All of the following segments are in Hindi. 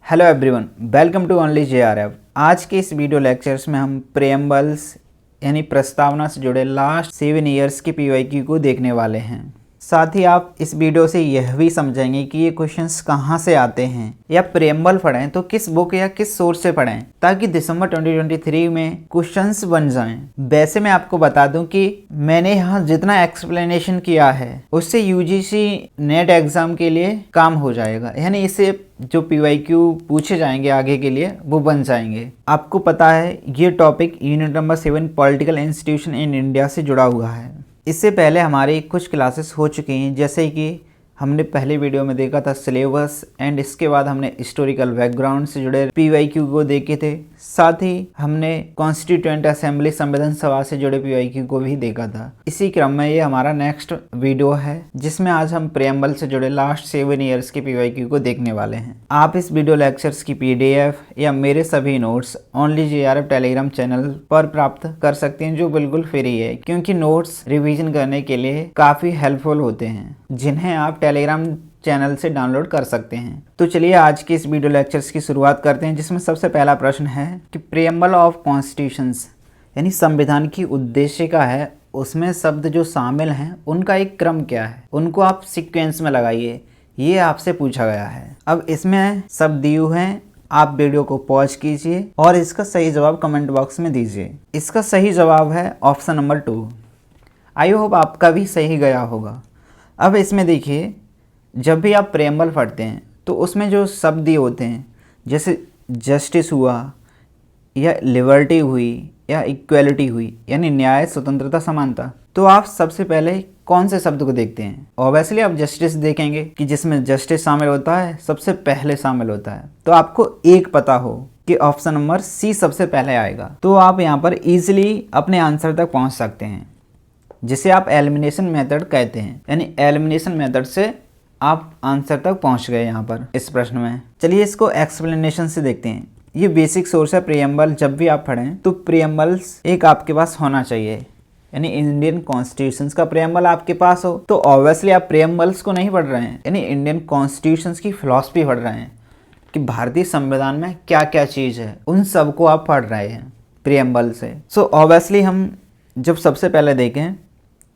Hello everyone, welcome to only JRF। आज के इस वीडियो लेक्चर्स में हम प्रेम्बल्स यानी प्रस्तावना से जुड़े लास्ट 7 ईयर्स की PYQ को देखने वाले हैं। साथ ही आप इस वीडियो से यह भी समझेंगे कि ये क्वेश्चंस कहाँ से आते हैं या प्रेम्बल पढ़ें तो किस बुक या किस सोर्स से पढ़ें ताकि दिसंबर 2023 में क्वेश्चंस बन जाएं। वैसे मैं आपको बता दूं कि मैंने यहाँ जितना एक्सप्लेनेशन किया है उससे UGC नेट एग्जाम के लिए काम हो जाएगा, यानी इससे जो PYQ पूछे जाएंगे आगे के लिए वो बन जाएंगे। आपको पता है ये topic unit number 7 political institution in India से जुड़ा हुआ है। इससे पहले हमारी कुछ क्लासेस हो चुकी हैं, जैसे कि हमने पहले वीडियो में देखा था सिलेबस एंड इसके बाद हमने हिस्टोरिकल बैकग्राउंड से जुड़े PYQ को देखे थे। साथ ही हमने कॉन्स्टिट्यूएंट असेंबली संविधान सभा से जुड़े PYQ को भी देखा था। इसी क्रम में ये हमारा नेक्स्ट वीडियो है जिसमें आज हम प्रेम्बल से जुड़े लास्ट 7 ईयर्स के PYQ को देखने वाले हैं। आप इस वीडियो लेक्चर्स की PDF या मेरे सभी notes only JRF Telegram channel पर प्राप्त कर सकते हैं, जो बिल्कुल फ्री है, क्योंकि नोट्स रिवीजन करने के लिए काफ़ी हेल्पफुल होते हैं, जिन्हें आप टेलीग्राम चैनल से डाउनलोड कर सकते हैं। तो चलिए आज के इस वीडियो लेक्चर्स की शुरुआत करते हैं, जिसमें सबसे पहला प्रश्न है कि प्रेम्बल ऑफ कॉन्स्टिट्यूशंस यानी संविधान की उद्देश्य का है, उसमें शब्द जो शामिल हैं उनका एक क्रम क्या है, उनको आप सीक्वेंस में लगाइए, ये आपसे पूछा गया है। अब इसमें शब्द दिए हुए हैं, आप वीडियो को पॉज कीजिए और इसका सही जवाब कमेंट बॉक्स में दीजिए। इसका सही जवाब है ऑप्शन नंबर 2। आई होप आपका भी सही गया होगा। अब इसमें देखिए, जब भी आप प्रेम्बल पढ़ते हैं तो उसमें जो शब्द दिए होते हैं, जैसे जस्टिस हुआ या लिबर्टी हुई या इक्वलिटी हुई यानी न्याय, स्वतंत्रता, समानता, तो आप सबसे पहले कौन से शब्द को देखते हैं? ऑब्वियसली आप जस्टिस देखेंगे कि जिसमें जस्टिस शामिल होता है, सबसे पहले शामिल होता है। तो आपको एक पता हो कि ऑप्शन नंबर C सबसे पहले आएगा, तो आप यहाँ पर इजीली अपने आंसर तक पहुँच सकते हैं, जिसे आप एलिमिनेशन मेथड कहते हैं। यानी एलिमिनेशन मेथड से आप आंसर तक पहुंच गए यहाँ पर इस प्रश्न में। चलिए इसको एक्सप्लेनेशन से देखते हैं। ये बेसिक सोर्स है प्रेम्बल। जब भी आप पढ़ें तो प्रेम्बल्स एक आपके पास होना चाहिए, यानी इंडियन कॉन्स्टिट्यूशंस का प्रेम्बल आपके पास हो तो ऑब्वियसली आप प्रेम्बल्स को नहीं पढ़ रहे हैं, यानी इंडियन कॉन्स्टिट्यूशंस की फिलॉसफी पढ़ रहे हैं कि भारतीय संविधान में क्या क्या चीज़ है, उन सब को आप पढ़ रहे हैं प्रेम्बल से। सो ऑब्वियसली हम जब सबसे पहले देखें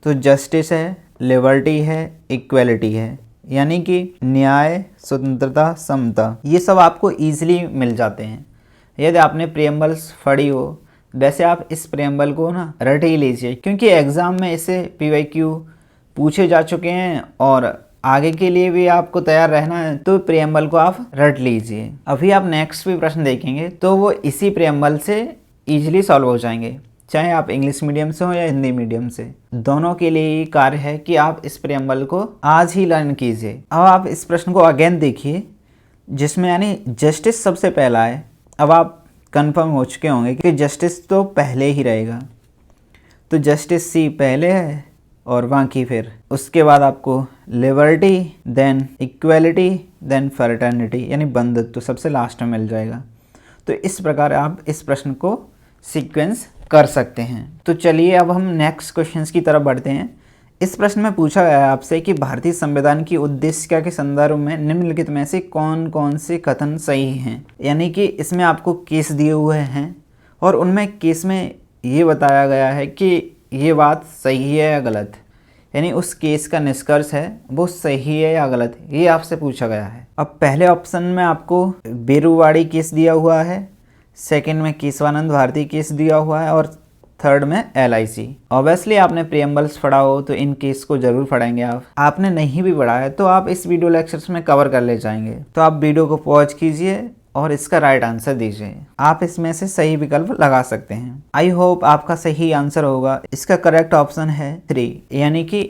तो जस्टिस है, लिबर्टी है, इक्वलिटी है, यानी कि न्याय, स्वतंत्रता, समता, ये सब आपको ईजिली मिल जाते हैं यदि आपने प्रेम्बल्स पढ़ी हो। वैसे आप इस प्रेम्बल को ना रट ही लीजिए, क्योंकि एग्ज़ाम में इससे PYQ पूछे जा चुके हैं और आगे के लिए भी आपको तैयार रहना है, तो प्रेम्बल को आप रट लीजिए। अभी आप नेक्स्ट भी प्रश्न देखेंगे तो वो इसी प्रेम्बल से ईजिली सॉल्व हो जाएंगे, चाहे आप इंग्लिश मीडियम से हो या हिंदी मीडियम से। दोनों के लिए ये कार्य है कि आप इस प्रेम्बल को आज ही लर्न कीजिए। अब आप इस प्रश्न को अगेन देखिए, जिसमें यानी जस्टिस सबसे पहला है। अब आप कंफर्म हो चुके होंगे कि जस्टिस तो पहले ही रहेगा, तो जस्टिस C पहले है और बाकी फिर उसके बाद आपको liberty, then equality, then fraternity यानी बंधुत्व सबसे लास्ट में मिल जाएगा। तो इस प्रकार आप इस प्रश्न को सीक्वेंस कर सकते हैं। तो चलिए अब हम नेक्स्ट क्वेश्चंस की तरफ बढ़ते हैं। इस प्रश्न में पूछा गया है आपसे कि भारतीय संविधान की उद्देश्य के संदर्भ में निम्नलिखित में से कौन कौन से कथन सही हैं। यानी कि इसमें आपको केस दिए हुए हैं और उनमें केस में ये बताया गया है कि ये बात सही है या गलत, यानी उस केस का निष्कर्ष है वो सही है या गलत, ये आपसे पूछा गया है। अब पहले ऑप्शन में आपको बेरुवाड़ी केस दिया हुआ है, सेकंड में केशवानंद भारती केस दिया हुआ है और थर्ड में LIC। ऑब्वियसली आपने प्रेम्बल्स पढ़ा हो तो इन केस को जरूर पढ़ेंगे। आपने नहीं भी पढ़ा है तो आप इस वीडियो लेक्चर्स में कवर कर ले जाएंगे। तो आप वीडियो को पॉज कीजिए और इसका राइट आंसर दीजिए। आप इसमें से सही विकल्प लगा सकते हैं। आई होप आपका सही आंसर होगा। इसका करेक्ट ऑप्शन है 3, यानी कि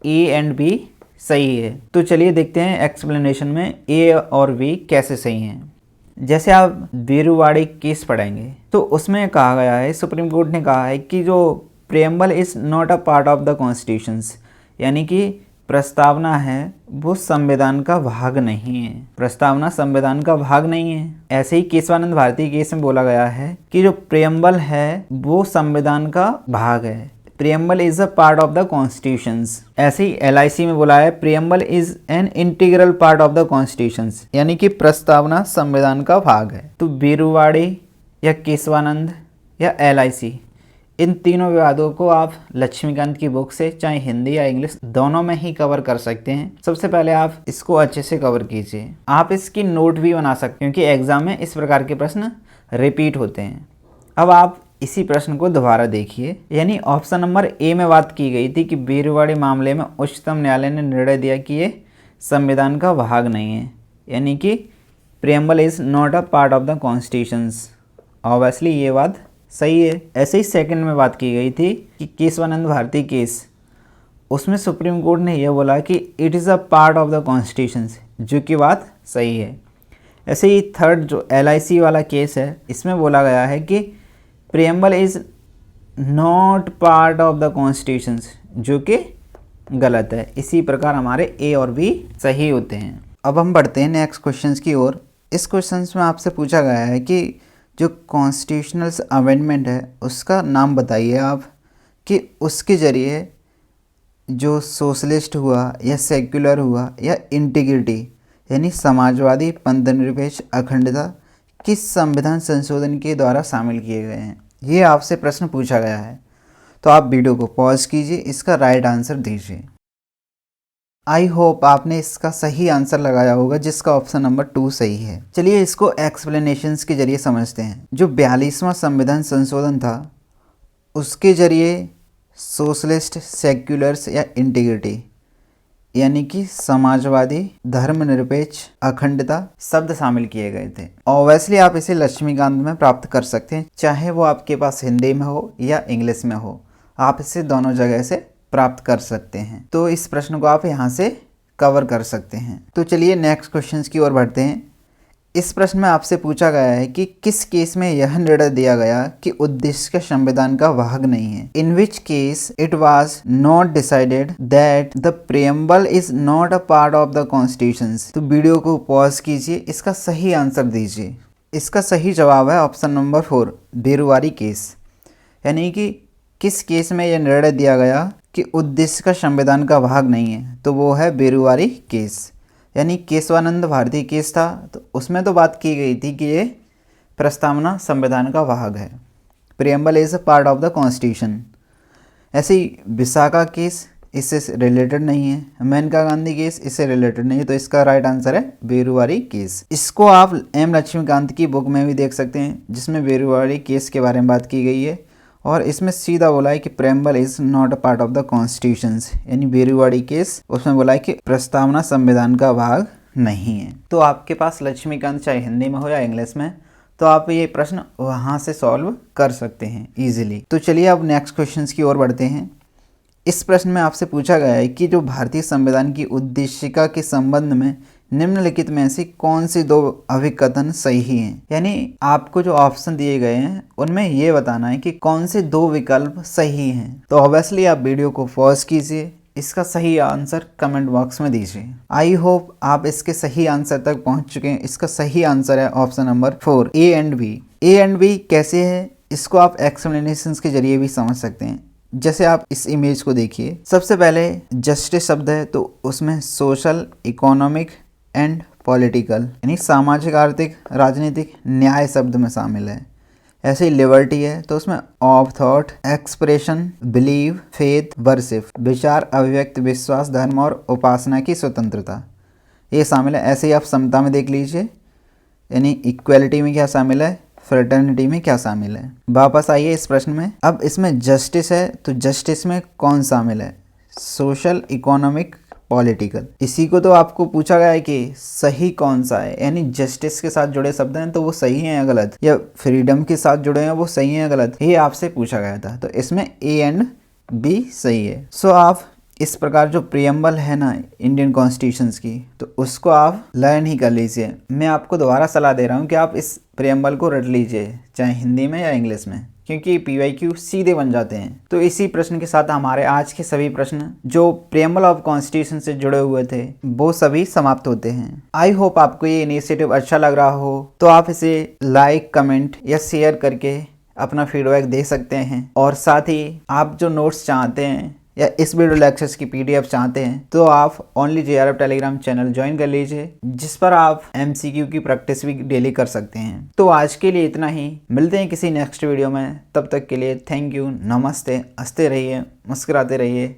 A एंड B सही है। तो चलिए देखते हैं एक्सप्लेनेशन में A और B कैसे सही हैं। जैसे आप बेरुवाड़ी केस पढ़ेंगे तो उसमें कहा गया है, सुप्रीम कोर्ट ने कहा है कि जो preamble is not a part of the constitutions, यानी कि प्रस्तावना है वो संविधान का भाग नहीं है। प्रस्तावना संविधान का भाग नहीं है। ऐसे ही केशवानंद भारती केस में बोला गया है कि जो प्रेम्बल है वो संविधान का भाग है। Preamble is a part of the constitutions. ऐसे ही LIC में बोला है preamble is an integral part of the constitutions, यानी कि प्रस्तावना संविधान का भाग है। तो बीरूवाड़ी या केशवानंद या LIC, इन तीनों विवादों को आप लक्ष्मीकांत की बुक से चाहे हिंदी या इंग्लिश दोनों में ही कवर कर सकते हैं। सबसे पहले आप इसको अच्छे से कवर कीजिए। आप इसकी नोट भी बना सकते हैं क्योंकि एग्जाम में इस प्रकार के प्रश्न रिपीट होते हैं। अब आप इसी प्रश्न को दोबारा देखिए, यानी ऑप्शन नंबर ए में बात की गई थी कि बीरूवाड़ी मामले में उच्चतम न्यायालय ने निर्णय दिया कि ये संविधान का भाग नहीं है, यानी कि preamble is not a part of the constitutions. Obviously ये बात सही है। ऐसे ही सेकंड में बात की गई थी कि केशवानंद भारती केस, उसमें सुप्रीम कोर्ट ने यह बोला कि it is a part of the constitutions, जो कि बात सही है। ऐसे ही थर्ड जो LIC वाला केस है, इसमें बोला गया है कि preamble is not part of the constitutions, जो कि गलत है। इसी प्रकार हमारे A और B सही होते हैं। अब हम बढ़ते हैं नेक्स्ट क्वेश्चंस की ओर। इस क्वेश्चंस में आपसे पूछा गया है कि जो कॉन्स्टिट्यूशनल अमेंडमेंट है उसका नाम बताइए आप, कि उसके ज़रिए जो सोशलिस्ट हुआ या सेक्युलर हुआ या इंटीग्रिटी यानी समाजवादी, पंथनिरपेक्ष, अखंडता किस संविधान संशोधन के द्वारा शामिल किए गए हैं, ये आपसे प्रश्न पूछा गया है। तो आप वीडियो को पॉज कीजिए, इसका राइट आंसर दीजिए। आई होप आपने इसका सही आंसर लगाया होगा, जिसका ऑप्शन नंबर 2 सही है। चलिए इसको एक्सप्लेनेशंस के जरिए समझते हैं। जो 42वां संविधान संशोधन था उसके जरिए सोशलिस्ट, सेक्युलर्स या इंटीग्रिटी यानी कि समाजवादी, धर्मनिरपेक्ष, अखंडता शब्द शामिल किए गए थे। ऑब्वियसली आप इसे लक्ष्मीकांत में प्राप्त कर सकते हैं, चाहे वो आपके पास हिंदी में हो या इंग्लिश में हो, आप इसे दोनों जगह से प्राप्त कर सकते हैं। तो इस प्रश्न को आप यहाँ से कवर कर सकते हैं। तो चलिए नेक्स्ट क्वेश्चंस की ओर बढ़ते हैं। इस प्रश्न में आपसे पूछा गया है कि किस केस में यह निर्णय दिया गया कि उद्देश्य संविधान का भाग नहीं है। In which case it was not decided that the preamble is not a part of the constitutions. तो वीडियो को पॉज कीजिए, इसका सही आंसर दीजिए। इसका सही जवाब है ऑप्शन नंबर 4, बीरूवाड़ी केस। यानी कि किस केस में यह निर्णय दिया गया कि उद्देश्य का संविधान का भाग नहीं है, तो वो है बीरूवाड़ी केस। यानी केशवानंद भारती केस था तो उसमें तो बात की गई थी कि ये प्रस्तावना संविधान का भाग है, preamble is a part of the constitution. ऐसे ही विशाखा केस इससे रिलेटेड नहीं है, मेनका गांधी केस इससे रिलेटेड नहीं है, तो इसका राइट आंसर है बीरूवाड़ी केस। इसको आप M लक्ष्मीकांत की बुक में भी देख सकते हैं, जिसमें बीरूवाड़ी केस के बारे में बात की गई है और इसमें सीधा बोला है कि preamble is not a part of the constitutions, यानी बीरूवाड़ी केस उसमें बोला है कि प्रस्तावना संविधान का भाग नहीं है। तो आपके पास लक्ष्मीकांत चाहे हिंदी में हो या इंग्लिश में, तो आप ये प्रश्न वहाँ से सॉल्व कर सकते हैं इजीली। तो चलिए अब नेक्स्ट क्वेश्चंस की ओर बढ़ते हैं। इस प्रश्न में आपसे पूछा गया है कि जो भारतीय संविधान की उद्देशिका के संबंध में निम्नलिखित में से कौन सी 2 अभिकथन सही हैं। यानी आपको जो ऑप्शन दिए गए हैं उनमें ये बताना है कि कौन से 2 विकल्प सही हैं। तो ऑब्वियसली आप वीडियो को पॉज कीजिए, इसका सही आंसर कमेंट बॉक्स में दीजिए। आई होप आप इसके सही आंसर तक पहुंच चुके हैं। इसका सही आंसर है option number 4, A and B। A and B कैसे है, इसको आप एक्सप्लेनेशंस के जरिए भी समझ सकते हैं। जैसे आप इस इमेज को देखिए, सबसे पहले जस्टिस शब्द है तो उसमें सोशल, इकोनॉमिक एंड पॉलिटिकल यानी सामाजिक, आर्थिक, राजनीतिक, न्याय शब्द में शामिल है। ऐसे ही लिबर्टी है तो उसमें of thought, expression, believe, faith, worship विचार, अभिव्यक्ति, विश्वास, धर्म और उपासना की स्वतंत्रता ये शामिल है। ऐसे ही आप समता में देख लीजिए, यानी इक्वलिटी में क्या शामिल है, फ्रेटर्निटी में क्या शामिल है। वापस आइए इस प्रश्न में। अब इसमें जस्टिस है तो जस्टिस में कौन शामिल है, सोशल, इकोनॉमिक, पॉलिटिकल। इसी को तो आपको पूछा गया है कि सही कौन सा है, यानी जस्टिस के साथ जुड़े शब्द हैं तो वो सही हैं या गलत, या फ्रीडम के साथ जुड़े हैं वो सही हैं या गलत, ये आपसे पूछा गया था। तो इसमें A एंड B सही है। सो आप इस प्रकार जो प्रियम्बल है ना इंडियन कॉन्स्टिट्यूशंस की, तो उसको आप लर्न ही कर लीजिए। मैं आपको दोबारा सलाह दे रहा हूँ कि आप इस प्रियम्बल को रट लीजिए, चाहे हिंदी में या इंग्लिश में, क्योंकि PYQ सीधे बन जाते हैं। तो इसी प्रश्न के साथ हमारे आज के सभी प्रश्न जो प्रियम्बल ऑफ कॉन्स्टिट्यूशन से जुड़े हुए थे वो सभी समाप्त होते हैं। आई होप आपको ये इनिशिएटिव अच्छा लग रहा हो, तो आप इसे लाइक, कमेंट या शेयर करके अपना फीडबैक दे सकते हैं। और साथ ही आप जो नोट्स चाहते हैं या इस वीडियो लेक्चर्स की पीडीएफ चाहते हैं तो आप only JRF Telegram channel join कर लीजिए, जिस पर आप एमसीक्यू की प्रैक्टिस भी डेली कर सकते हैं। तो आज के लिए इतना ही, मिलते हैं किसी नेक्स्ट वीडियो में। तब तक के लिए थैंक यू, नमस्ते, हंसते रहिए, मुस्कुराते रहिए।